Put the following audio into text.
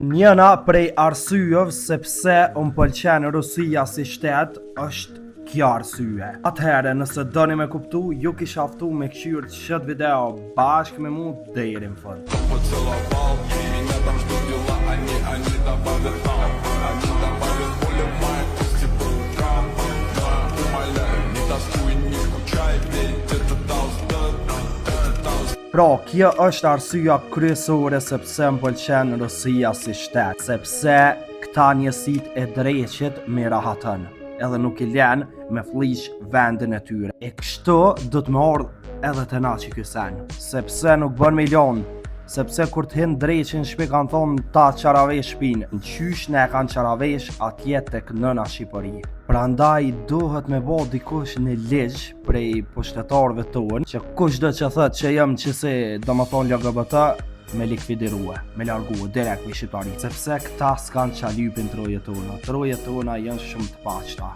Njëna prej arsyeve sepse unë pëlqen Rusia si shtet është kjo arsye. Atëherë, nëse doni me kuptu, ju kisha ftu me kqyr qët video bashkë me mu deri në fund. Pra, kjo është arsyeja kryesore sepse më pëlqen Rusia si shtet, sepse këta njësit e dreqit me rahatën, edhe nuk i len me fliq vendin e tyre. E kështu do të më ardh edhe të na që kysen, sepse nuk bën me lon, sepse kur të hin dreqin shpi kanë thonë ta qaravesh shpin, në qysh ne kanë qaravesh atje tek nëna Shqipëri. Prandaj duhet me bo dikush në ligj prej pushtetarëve tonë që kushdo që thët që jam qësi do më thonë LGBT me likvidirue, me largue direkt me Shqipëri, sepse këta s'kan qalypin troje tona janë shumë të paqta.